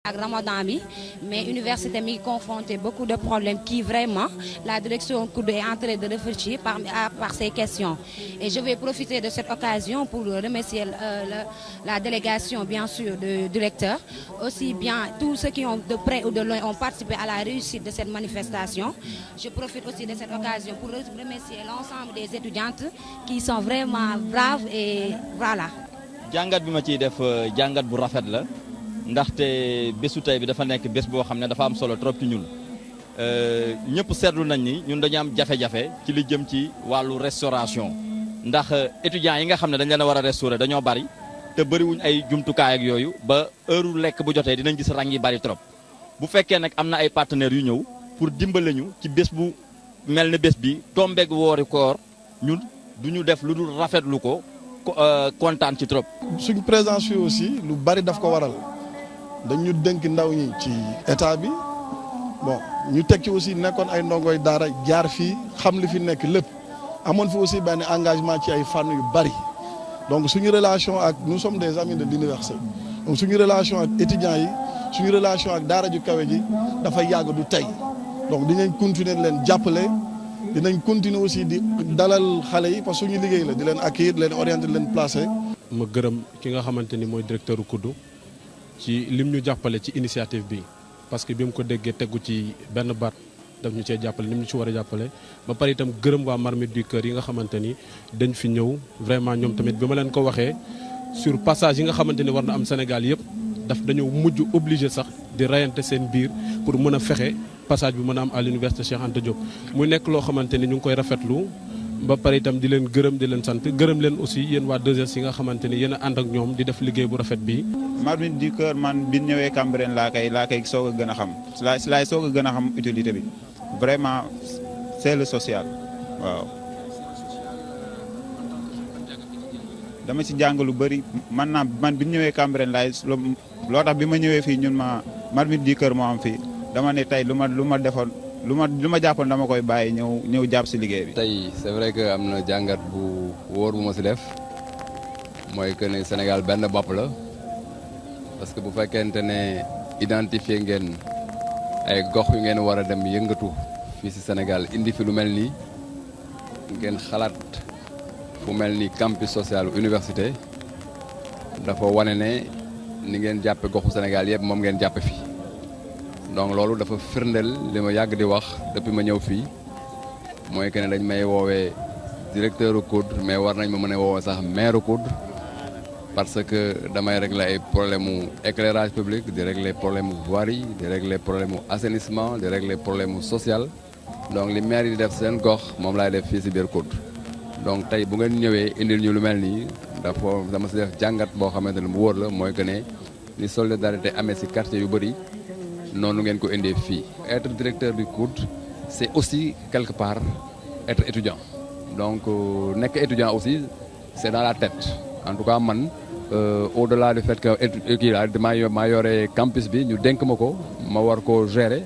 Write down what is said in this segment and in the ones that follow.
ak Ramadan bi mais université mi confronté beaucoup de problèmes qui vraiment la direction COUD est en train de réfléchir par ces questions et je vais profiter de cette occasion pour remercier la délégation bien sûr du directeur, aussi bien tous ceux qui ont de près ou de loin ont participé à la réussite de cette manifestation. Je profite aussi de cette occasion pour remercier l'ensemble des étudiantes qui sont vraiment braves et voilà. jàngat bi ma ciy def jàngat bu rafet la ndaxte bésu tey bi dafa nekk bés boo xam ne dafa am solo trop ci ñun ñëpp seetlu nañ ni ñun dañu am jafe-jafe ci li jëm ci wàllu restauration ndax étudiants yi nga xam ne dañ leen a war a restaurer dañoo bari te bëriwuñ ay jumtukaay ak yooyu ba heure lekk bu jotee dinañ gis rang yi bari trop bu fekkee nag am na ay partenaires yu ñëw pour dimbale ñu ci bés bu mel ne bés bi tombeeg woori koor ñun duñu def lu dul rafetlu ko kontaan ci trop. suñ présence fii aussi lu bari daf ko waral dañu dénk ndaw ñi ci état bi bon ñu teg ci aussi nekkoon ay ndongoy daara jaar fii xam li fi nekk lépp amoon fi aussi benn engagement ci ay fànn yu bari donc suñu relation ak nous sommes des amis de l'université donc suñu relation ak étudiants yi suñu relation ak daara ju kawe ji dafa yàgg du tey donc dinañ continuer leen jàppale dinañ continuer aussi di dalal xale yi parce que suñu liggéey la di leen accueillir di leen orienter di leen placer. ma gërëm ki nga xamante ni mooy directeur COUD ci lim ñu jàppale ci initiative bi parce que bi mu ko déggee tegu ci benn baat daf ñu cee jàppale ni mu ci war a jàppale ba pare itam gërëm waa Marmite du Cœur yi nga xamante ni dañ fi ñëw vraiment ñoom tamit bi ma leen ko waxee sur passage yi nga xamante ni war na am Sénégal yëpp daf dañoo mujj obligé sax di reyante seen biir pour mën a fexe passage bi mën a am à l'université Cheikh Anta Diop muy nekk loo xamante ni ñu ngi koy rafetlu ba pare itam di leen gërëm di leen sant gërëm leen aussi yéen waa 2S yi nga xamante ni yéen a ànd ak ñoom di def liggéey bu rafet bi Marmite du Cœur man bi ñëwee Cambérène laa koy soog a gën a xam si laay soog a gën a xam utilité bi vraiment c'est le social waaw. dama ci jàng lu bëri man bi ñëwee Cambérène laay loo tax bi ma ñëwee fii ñun ma Marmite du Cœur moo am fii dama ne tey lu ma defoon lu ma jàppoon dama koy bàyyi ñëw jàpp si liggéey bi. tey c'est vrai que am na jàngat bu wóor bu ma si def mooy que ne Sénégal benn bopp la parce que bu fekkente ne identifier ngeen ay gox yu ngeen war a dem yëngatu fii si Sénégal indi fi lu mel nii ngeen xalaat fu mel ni campus social université dafa wane ne ni ngeen jàppe goxu Sénégal yëpp moom ngeen jàppe fi donc loolu dafa firndeel li ma yàgg di wax depuis ma ñëw fii mooy que ne dañ may woowee directeur COUD mais war nañ ma mën a woowee sax maire COUD parce que damay régler ay problème mu éclairage public di régler problème mu voirie di régler problème mu assainissement di régler problème mu social donc li maire yi di def seen gox moom laay def fii si biir COUD donc tey bu ngeen ñëwee indil ñu lu mel nii dama si def jàngat boo xamante ne bu wóor la mooy que ne ni solidarité amee si quartier yu bëri noonu ngeen ko indee fii. être directeur du COUD c'est aussi quelque part être étudiant donc nekk étudiant aussi c'est dans la tête en tout cas man au-delà du fait que kii la maa yore campus bi ñu dénk ma ko ma war ko gérer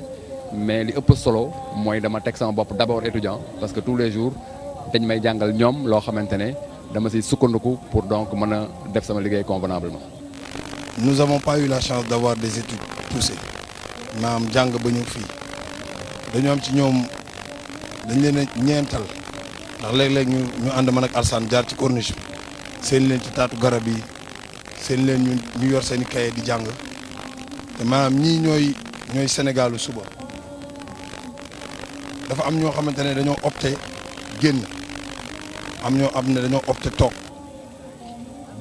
mais li ëpp solo mooy dama teg sama bopp d'abord étudiant parce que tous les jours dañ may jàngal ñoom loo xamante ne dama si sukkandiku pour donc mën a def sama liggéey convenablement. Nous n'avons pas eu la chance d'avoir des études poussées maam jàng ba ñu fii dañu am ci ñoom dañ leen a ñeental ndax léeg-léeg ñu ànd man ak Alsane jaar ci corniche bi seen leen ci taatu garab yi seen leen ñu yor seen i kaye di jàng te maanaam ñii ñooy Sénégalu suba dafa am ñoo xamante ne dañoo opté génn am ñoo am ne dañoo opté toog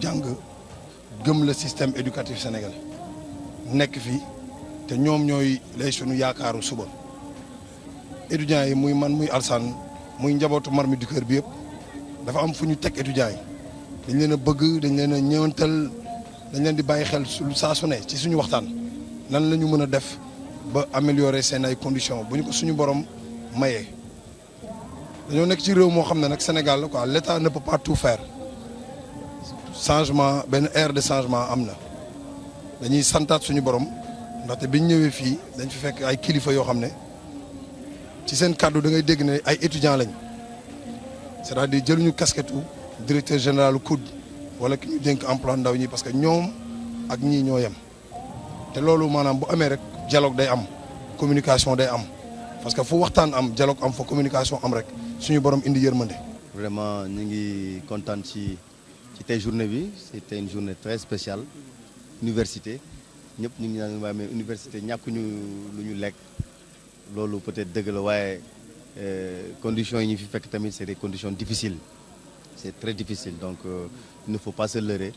jàng gëm le système éducatif sénégalais nekk fii te ñoom ñooy lay sunu yaakaaru suba étudiants yi muy man muy Alsane muy njabootu Marmite du Cœur bi yëpp dafa am fu ñu teg étudiants yi dañ leen a bëgg dañ leen a ñëwantal dañ leen di bàyyi xel saa su ne ci suñu waxtaan nan la ñu mën a def ba améliorer seen ay conditions bu ñu ko suñu borom mayee dañoo nekk ci réew moo xam ne nag Sénégal la quoi l'État ne peut pas tout faire changement benn ère de changement am na dañuy santaat suñu borom ndaxte biñ ñëwee fii dañ fi fekk ay kilifa yoo xam ne ci seen kàddu da ngay dégg ne ay étudiants lañ c'est-à-dire jëluñu casquette directeur général COUD wala ki ñu dénk emploi ndaw ñi parce que ñoom ak ñii ñoo yem te loolu maanaam bu amee rek dialogue day am communication day am parce que fu waxtaan am dialogue am fa communication am rek suñu borom indi yërmande. Vraiment ñu ngi kontaan ci tey journée bi c'était une journée très spéciale université ñëpp ñu ngi naan waaye mais université ñàkkuñu lu ñu lekk loolu peut-être dëgg la waaye conditions yi ñu fi fekk tamit c'est des conditions difficiles c'est très difficile donc il ne faut pas se leurrer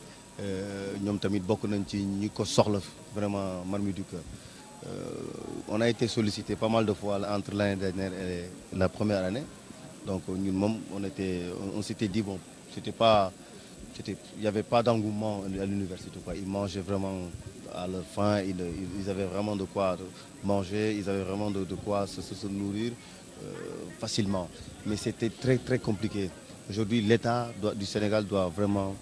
ñoom tamit bokk nañ ci ñi ko soxla vraiment Marmite du Cœur. On a été sollicité pas mal de fois entre l'année dernière et la première année donc ñun moom on s'était dit bon il y avait pas d'engouement à l'université quoi. Ils mangeaient vraiment à leur faim, ils avaient vraiment de quoi manger, ils avaient vraiment de quoi se nourrir facilement. Mais c'était très très compliqué. Aujourd'hui, l'État du Sénégal doit vraiment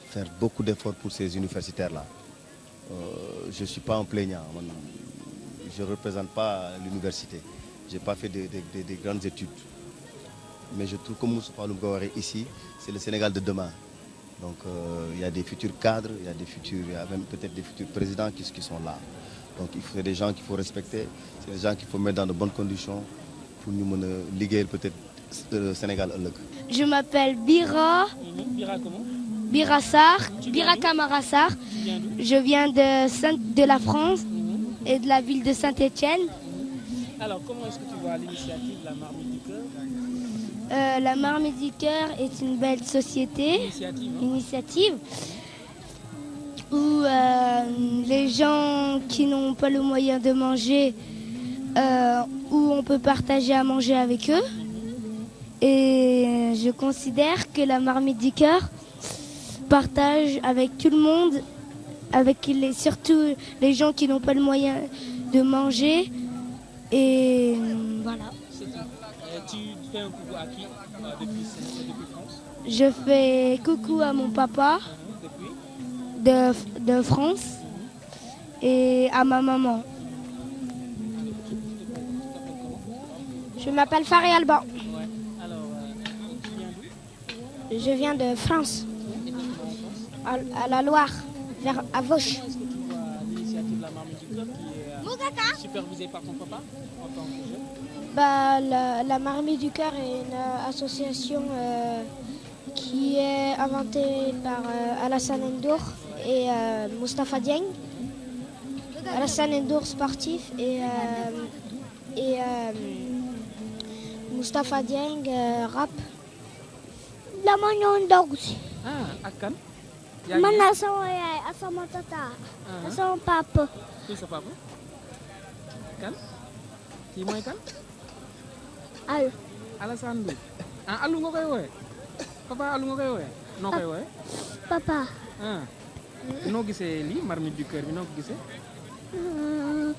faire beaucoup d'efforts pour ces universitaires-là. Je suis pas un plaignant. Je représente pas l'université. J'ai pas fait des grandes études. Mais je trouve comme Moustapha Loum ko waxee ici, c'est le Sénégal de demain. Donc il y a des futurs cadres, il y a même peut-être des futurs présidents qui sont là. Donc c'est des gens qu'il faut respecter, c'est des gens qu'il faut mettre dans de bonnes conditions pour ñu mën a liggéeyal peut-être le Sénégal ëllëg. Je m'appelle Bira. Bira comment? Bira Sarr, Bira Camara Sarr. Je viens de la France et de la ville de Saint-Étienne. Alors comment est-ce que tu vois l'initiative de la Marmite du Cœur? La Marmite du Cœur est une belle initiative où les gens qui n'ont pas le moyen de manger, où on peut partager à manger avec eux. Et je considère que la Marmite du Cœur partage avec tout le monde, surtout les gens qui n'ont pas le moyen de manger. Et voilà. Tu fais un coucou à qui depuis France? Je fais coucou à mon papa de France et à ma maman. Je m'appelle Farid Alban. Ouais. Alors, tu viens d'où? Je viens de France, à la Loire, à Vauche. Est-ce que tu vois l'initiative de la Marmite du Cœur qui est supervisée par ton papa en tant que jeune? La Marmite du Cœur est une association qui est inventée par Alassane Ndour et Moustapha Dieng. Alassane Ndour sportif et Moustapha Dieng rap. dama ñëw ndog si. Ak kan? Man la sama yaay ak sama tata. ak sama papa. Kuy sa papa? Kan? Kii mooy kan? Alu. Alassane Ndour. Alu nga koy wooye? Papa Alu nga koy wooye? Noo koy wooye? Papa. Noo gisee lii Marmite du Cœur bi noo ko gisee?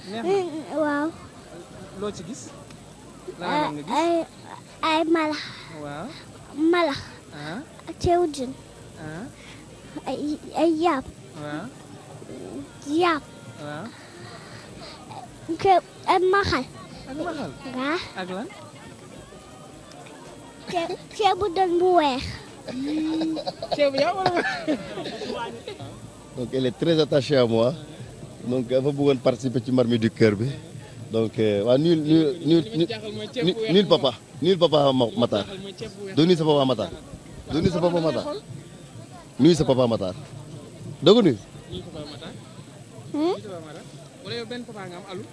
Neex na. Waaw. Loo ci gis? Lan nga gis? ay mala. Waaw. Mala. ak ceebu jën. ay yàpp. Waaw. Yàpp. Waaw. Ay maxal. Ak maxal? Waaw. Ak lan? ceebu jën bu weex. Ceebu yaa wala. Donc elle est très attachée à moi donc dafa bëggoon participer ci Marmite du Cœur bi donc waa nul papa Matar doo nuyu sa papa Matar doo nuyu sa papa Matar nuyu sa papa Matar doo ko nuyu. Wala yow benn papa nga am Alu?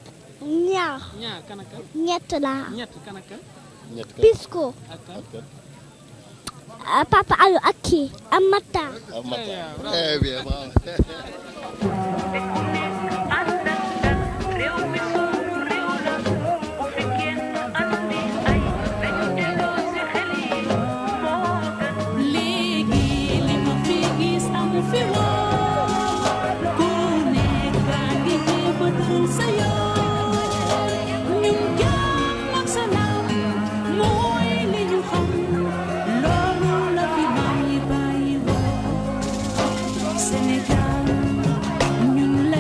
ñaar kan ak kan? ñett laa. Ñett kan ak kan? Pisco. Ak kan? Papa Alu ak kii am Matar. Très bien, bravo. Sénégal ñun la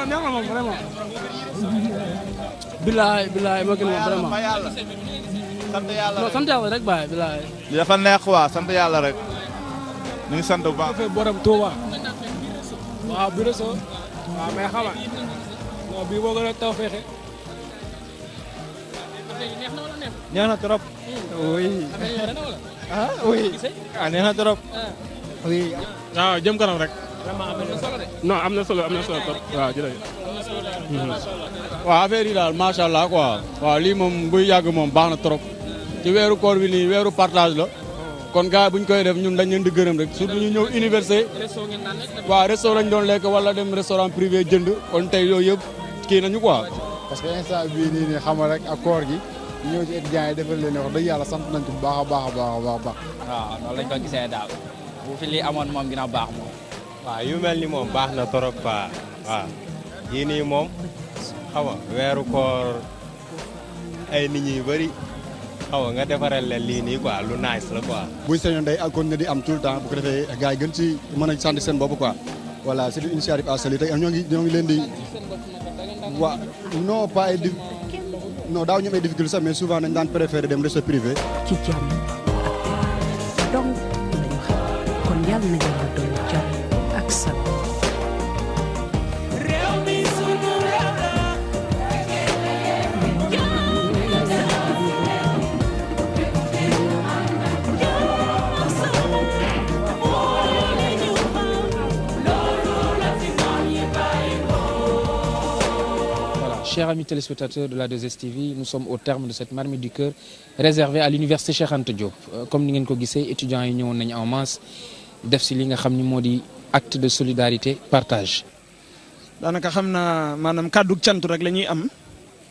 neex na moom vraiment. bilaay moo gën moom vraiment. sant yàlla rek non sant yàlla rek baay bilaay. li dafa neex waa sant yàlla rek. ñu ngi sant bu baax. borom Touba. waaw bi réseau. waaw mais xam nga. non bii boo gën a taw feexe. neex na trop. oui. ah oui. ah neex na trop. oui. waaw jëm kanam rek. non am na solo trop waaw jërëjëf. waaw affaire yi daal macha allah quoi. waaw lii moom buy yàgg moom baax na trop. ci weeru koor bi nii weeru partage la. kon gars bu ñu koy def ñun dañ leen di gërëm rek surtout ñu ñëw université. waaw restaurant lañ doon lekk wala dem restaurant privé jënd kon tey yooyu yëpp kii nañu quoi. parce que instant bii nii xam nga rek ak koor gi ñëw ci étudiants yi defal leen wax dëgg yàlla sant nañ ci bu baax a baax a baax. waaw noonu lañ ko gisee daal bu fi lii amoon moom dina baax moom. waaw yu mel ni moom baax na trop quoi waaw yii nii moom xam nga weeru koor ay nit ñi bëri xaw nga defaral leen lii nii quoi lu nice la quoi. buñ sañoon day continuer di am tout le temps bu ko defee gars yi gën ci mën a sant seen bopp quoi voilà c'est une initiative à saluer tey ñoo ngi leen di waa non pas ay non daaw ñu am ay difficulté sax mais souvent dañ daan préférer dem resto privé. ci jàmm donc lañu xam kon yàlla na yàlla doon jàmm ak sal. Chers amis téléspectateurs de la 2STV, nous sommes au terme de cette marmite du cœur réservée à l'université Cheikh Anta Diop. Comme ni ngeen ko gisee étudiants yi ñëwoon nañu en masse def si li nga xam ni moo di acte de solidarité partage. daanaka xam naa maanaam kàddu cant rek la ñuy am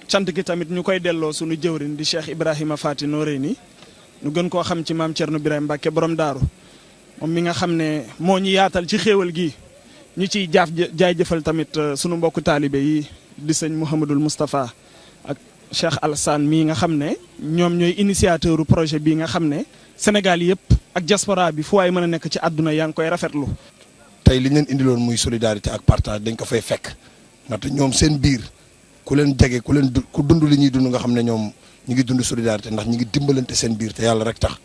cant gi tamit ñu koy delloo suñu jëwrin di Cheikh Ibrahima Fati Noreyni ñu gën koo xam ci maam Thierno Birahim Mbacke borom daaru moom mi nga xam ne moo ñu yaatal ci xéewal gi ñu ciy jaajëfal tamit sunu mbokku taalibe yi. di sëñ Mouhamadul Moustapha ak Cheikh Alassane mii nga xam ne ñoom ñooy initiateur projet bii nga xam ne Sénégal yëpp ak diaspora bi fu waay mën a nekk ci àdduna yaa ngi koy rafetlu. tey li ñu leen indiloon muy solidarité ak partage dañ ko fay fekk ndaxte ñoom seen biir ku leen jege ku dund li ñuy dund nga xam ne ñoom ñu ngi dund solidarité ndax ñu ngi dimbalante seen biir te yàlla rek tax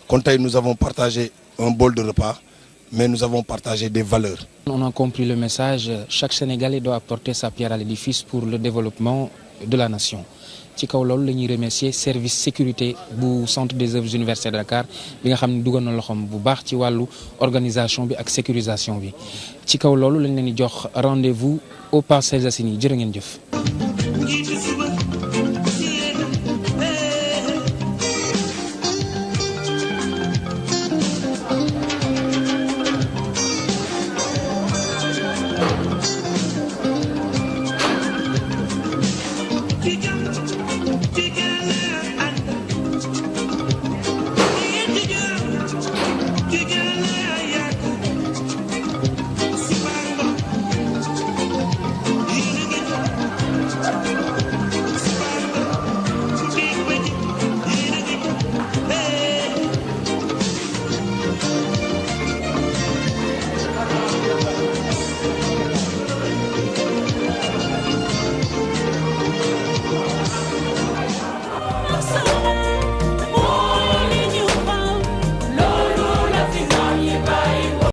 kon tey nous avons partagé un bol de repas. Mais nous avons partagé des valeurs. On a compris le message, chaque Sénégalais doit apporter sa pierre à l'édifice pour le développement de la nation. ci kaw loolu la ñuy remercier service sécurité bu centre des œuvres universitaires de Dakar bi nga xam ne dugal na loxoom bu baax ci wàllu organisation bi ak sécurisation bi ci kaw loolu lañ leen di jox rendez-vous au Parcelles Assainies jërë ngeen jëf.